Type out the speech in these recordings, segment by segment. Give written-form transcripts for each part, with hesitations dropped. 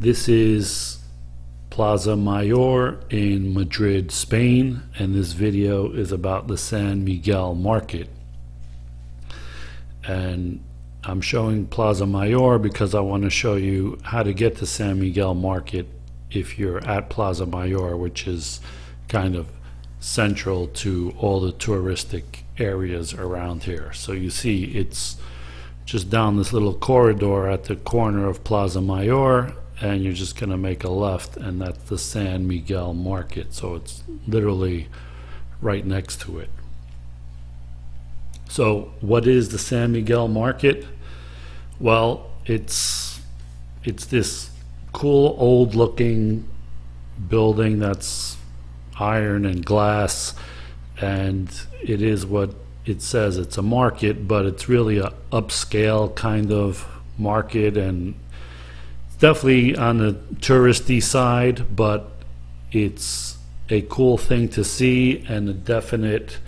This is Plaza Mayor in Madrid, Spain, and this video is about the San Miguel Market. And I'm showing Plaza Mayor because I want to show you how to get to San Miguel Market if you're at Plaza Mayor, which is kind of central to all the touristic areas around here. So you see it's just down this little corridor at the corner of Plaza Mayor, and you're just going to make a left, and that's the San Miguel Market. So it's literally right next to it. So what is the San Miguel Market? Well, it's this cool old looking building that's iron and glass, and it is what it says. It's a market, but it's really a upscale kind of market, and it's definitely on the touristy side, but it's a cool thing to see and a definite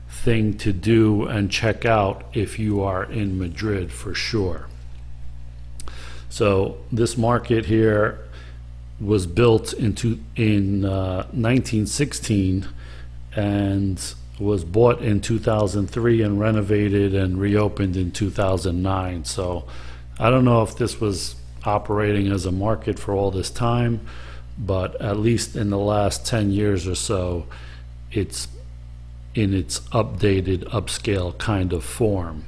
thing to do and check out if you are in Madrid, for sure. So this market here was built in 1916 and was bought in 2003 and renovated and reopened in 2009. So I don't know if this was operating as a market for all this time, but at least in the last 10 years or so, it's in its updated, upscale kind of form.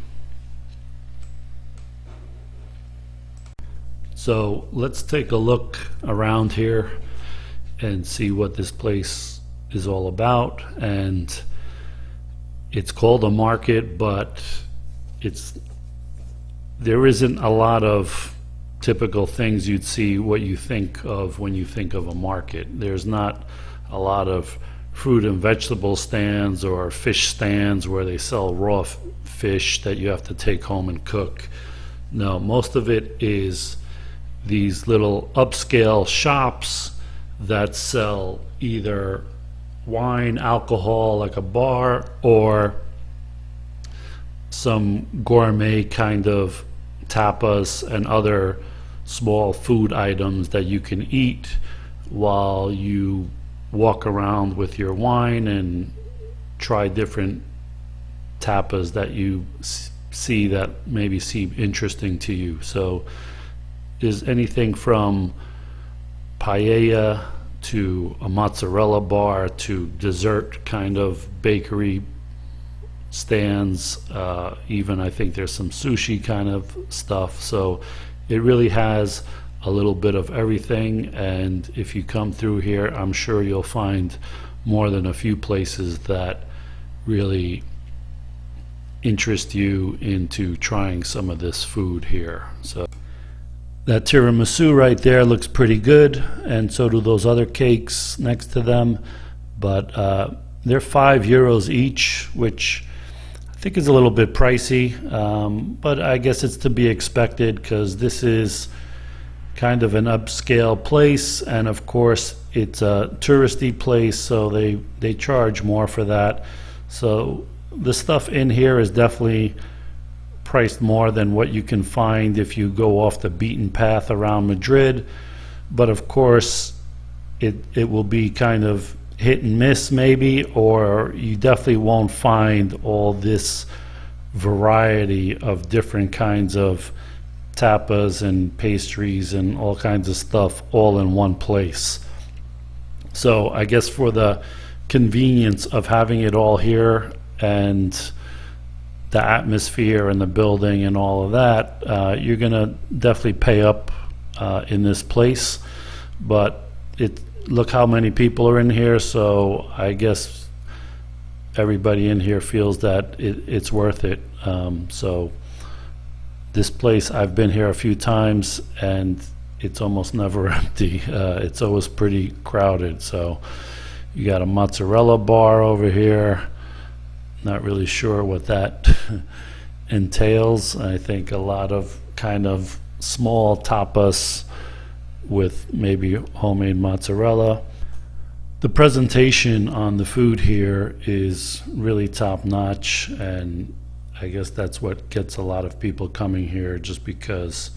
So let's take a look around here and see what this place is all about. And it's called a market, but there isn't a lot of typical things you'd see what you think of when you think of a market. There's not a lot of fruit and vegetable stands or fish stands where they sell raw fish that you have to take home and cook. No, most of it is these little upscale shops that sell either wine, alcohol like a bar, or some gourmet kind of tapas and other small food items that you can eat while you walk around with your wine and try different tapas that you see that maybe seem interesting to you. So there's anything from paella to a mozzarella bar to dessert kind of bakery stands. Even I think there's some sushi kind of stuff. So it really has a little bit of everything, and if you come through here, I'm sure you'll find more than a few places that really interest you into trying some of this food here. So that tiramisu right there looks pretty good, and so do those other cakes next to them, but they're €5 each, which I think is a little bit pricey, but I guess it's to be expected because this is kind of an upscale place, and of course it's a touristy place, so they charge more for that. So the stuff in here is definitely priced more than what you can find if you go off the beaten path around Madrid, but of course it will be kind of hit and miss maybe, or you definitely won't find all this variety of different kinds of tapas and pastries and all kinds of stuff all in one place. So I guess for the convenience of having it all here and the atmosphere and the building and all of that, you're gonna definitely pay up in this place, but look how many people are in here, so I guess everybody in here feels that it's worth it. So this place, I've been here a few times and it's almost never empty. It's always pretty crowded. So you got a mozzarella bar over here. Not really sure what that entails. I think a lot of kind of small tapas with maybe homemade mozzarella. The presentation on the food here is really top notch, and I guess that's what gets a lot of people coming here, just because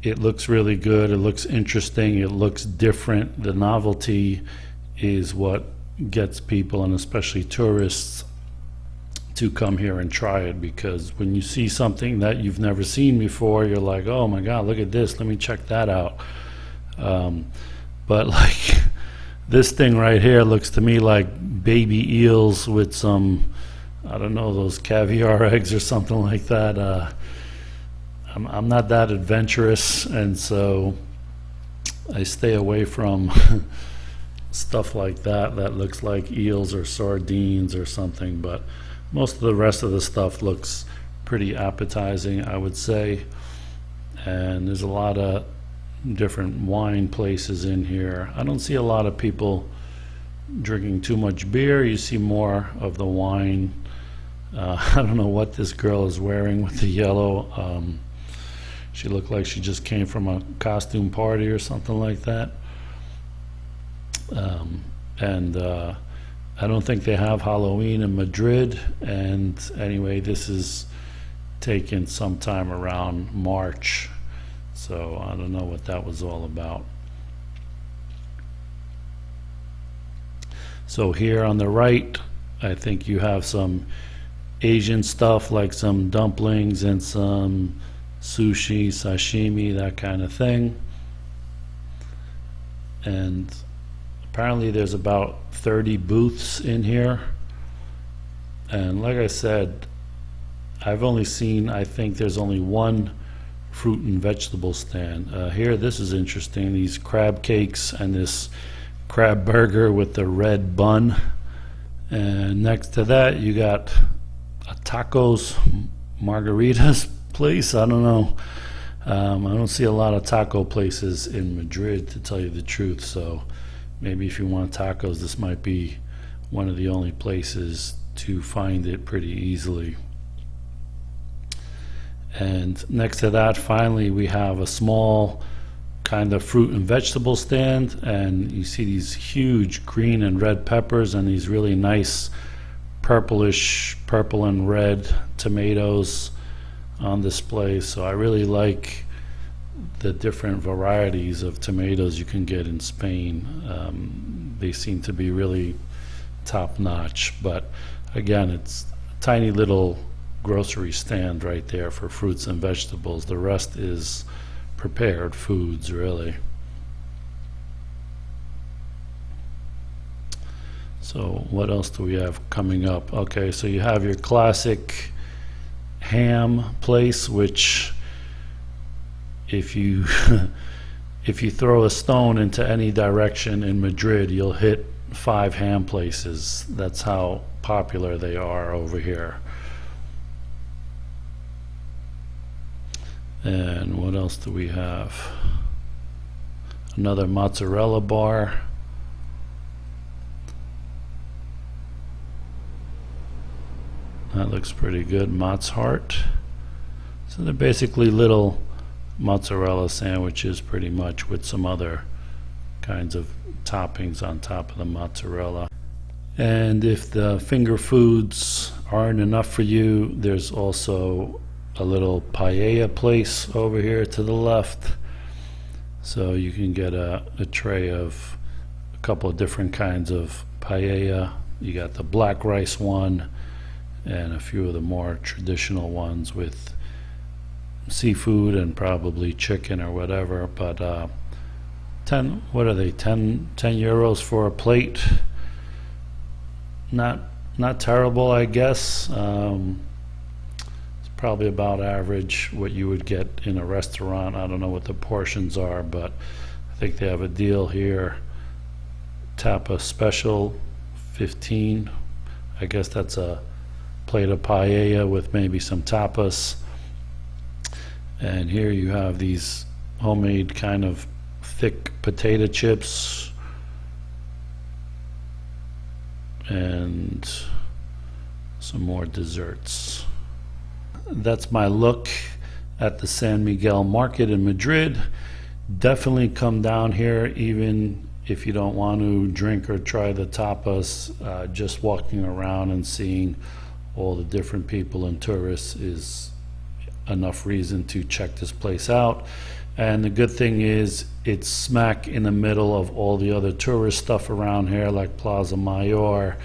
It looks really good. It looks interesting. It looks different. The novelty is what gets people, and especially tourists, to come here and try it, because when you see something that you've never seen before, you're like, oh my God, look at this. Let me check that out. But like this thing right here looks to me like baby eels with some, I don't know, those caviar eggs or something like that. I'm not that adventurous, and so I stay away from stuff like that that looks like eels or sardines or something. But most of the rest of the stuff looks pretty appetizing, I would say. And there's a lot of different wine places in here. I don't see a lot of people drinking too much beer. You see more of the wine. I don't know what this girl is wearing with the yellow. She looked like she just came from a costume party or something like that. And I don't think they have Halloween in Madrid. And anyway, this is taken sometime around March. So I don't know what that was all about. So here on the right, I think you have some Asian stuff, like some dumplings and some sushi, sashimi, that kind of thing. And apparently there's about 30 booths in here. And like I said, I've only seen, I think there's only one fruit and vegetable stand. Here, this is interesting, these crab cakes and this crab burger with the red bun. And next to that, you got a tacos margaritas place. I don't know. I don't see a lot of taco places in Madrid, to tell you the truth. So maybe if you want tacos, this might be one of the only places to find it pretty easily. And next to that, finally, we have a small kind of fruit and vegetable stand, and you see these huge green and red peppers and these really nice purplish, purple and red tomatoes on display. So I really like the different varieties of tomatoes you can get in Spain. They seem to be really top notch, but again, it's a tiny little grocery stand right there for fruits and vegetables. The rest is prepared foods, really. So what else do we have coming up? Okay, so you have your classic ham place, which if you if you throw a stone into any direction in Madrid, you'll hit 5 ham places. That's how popular they are over here. And what else do we have? Another mozzarella bar. That looks pretty good. Mott's Heart. So they're basically little mozzarella sandwiches, pretty much, with some other kinds of toppings on top of the mozzarella. And if the finger foods aren't enough for you, there's also a little paella place over here to the left. So you can get a tray of a couple of different kinds of paella. You got the black rice one and a few of the more traditional ones with seafood and probably chicken or whatever. But 10 euros for a plate. Not terrible, I guess. Probably about average what you would get in a restaurant. I don't know what the portions are, but I think they have a deal here. Tapas special, 15. I guess that's a plate of paella with maybe some tapas. And here you have these homemade kind of thick potato chips and some more desserts. That's my look at the San Miguel Market in Madrid. Definitely come down here, even if you don't want to drink or try the tapas. Just walking around and seeing all the different people and tourists is enough reason to check this place out. And the good thing is it's smack in the middle of all the other tourist stuff around here, like Plaza Mayor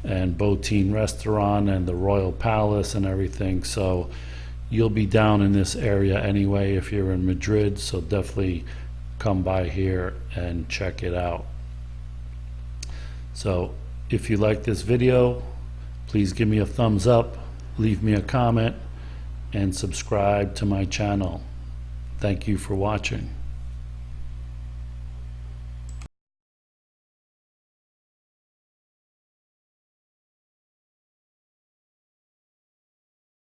and Botín Restaurant and the Royal Palace and everything. So you'll be down in this area anyway if you're in Madrid, so definitely come by here and check it out. So if you like this video, please give me a thumbs up, leave me a comment, and subscribe to my channel. Thank you for watching.